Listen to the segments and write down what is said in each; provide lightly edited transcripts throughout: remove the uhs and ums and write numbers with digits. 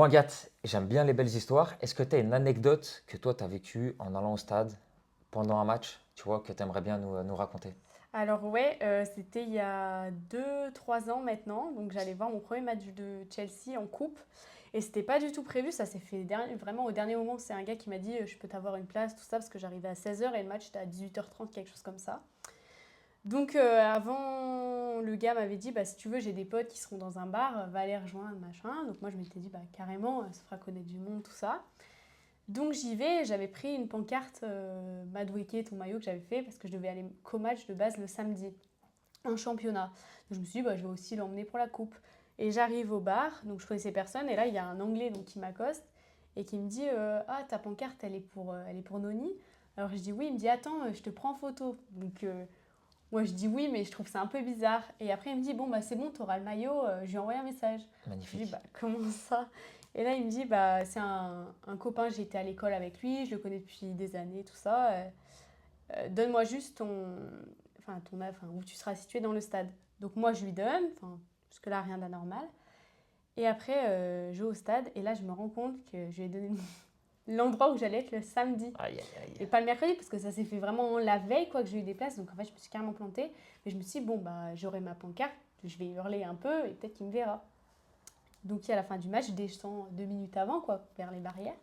Moi, Agathe, j'aime bien les belles histoires. Est-ce que tu as une anecdote que toi, tu as vécue en allant au stade pendant un match, tu vois, que tu aimerais bien nous raconter? Alors ouais, c'était il y a 2 3 ans maintenant, donc j'allais voir mon premier match de Chelsea en coupe, et c'était pas du tout prévu, ça s'est fait vraiment au dernier moment, c'est un gars qui m'a dit je peux t'avoir une place, tout ça, parce que j'arrivais à 16h et le match était à 18h30, quelque chose comme ça. Donc avant, le gars m'avait dit, bah si tu veux, j'ai des potes qui seront dans un bar, va les rejoindre, machin, donc moi je m'étais dit, bah carrément, ça fera connaître du monde, tout ça. Donc j'y vais, j'avais pris une pancarte Madueke, ton maillot que j'avais fait, parce que je devais aller qu'au match de base le samedi un championnat. Donc je me suis dit, bah, je vais aussi l'emmener pour la coupe. Et j'arrive au bar, donc je connaissais personne, et là il y a un Anglais donc, qui m'accoste et qui me dit ah, ta pancarte elle est pour Noni. Alors je dis oui, il me dit attends, je te prends en photo. Donc moi je dis oui, mais je trouve ça un peu bizarre. Et après il me dit bon, bah c'est bon, t'auras le maillot, je lui ai envoyé un message. Je lui dis bah Magnifique. comment ça? Et là il me dit bah c'est un copain, j'ai été à l'école avec lui, je le connais depuis des années, tout ça. Donne-moi juste enfin, où tu seras situé dans le stade. Donc moi, je lui donne, enfin, jusque-là, rien d'anormal. Et après, je vais au stade, et là, je me rends compte que je lui ai donné l'endroit où j'allais être le samedi. Aïe, aïe, aïe. Et pas le mercredi, parce que ça s'est fait vraiment la veille, quoi, que j'ai eu des places. Donc en fait, je me suis carrément plantée. Mais je me suis dit, bon, bah, j'aurai ma pancarte, je vais hurler un peu, et peut-être qu'il me verra. Donc à la fin du match, je descends 2 minutes avant, quoi, vers les barrières.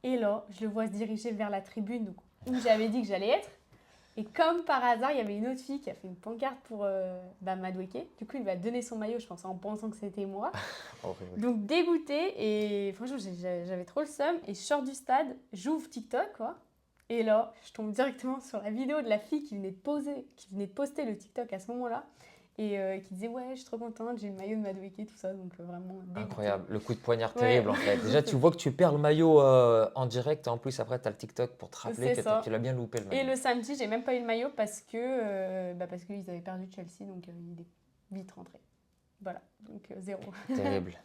Et là, je le vois se diriger vers la tribune donc, où j'avais dit que j'allais être. Et comme par hasard, il y avait une autre fille qui a fait une pancarte pour Madueke. Du coup, il lui a donné son maillot, je pense, en pensant que c'était moi. Horrible. Donc dégoûtée, et franchement, j'avais trop le seum. Et je sors du stade, j'ouvre TikTok, quoi. Et là, je tombe directement sur la vidéo de la fille qui venait de poster le TikTok à ce moment-là. Et qui disait, ouais, je suis trop contente, j'ai le maillot de Madueke, tout ça. Donc vraiment dégoûtée. Incroyable. Le coup de poignard Ouais, terrible, en fait. Déjà, tu vois que tu perds le maillot en direct. En plus, après, tu as le TikTok pour te rappeler c'est que tu ça. l'as bien loupé, le Et maillot. le samedi, j'ai même pas eu le maillot parce qu'ils avaient perdu Chelsea, donc il est vite rentré. Voilà, donc zéro. Terrible.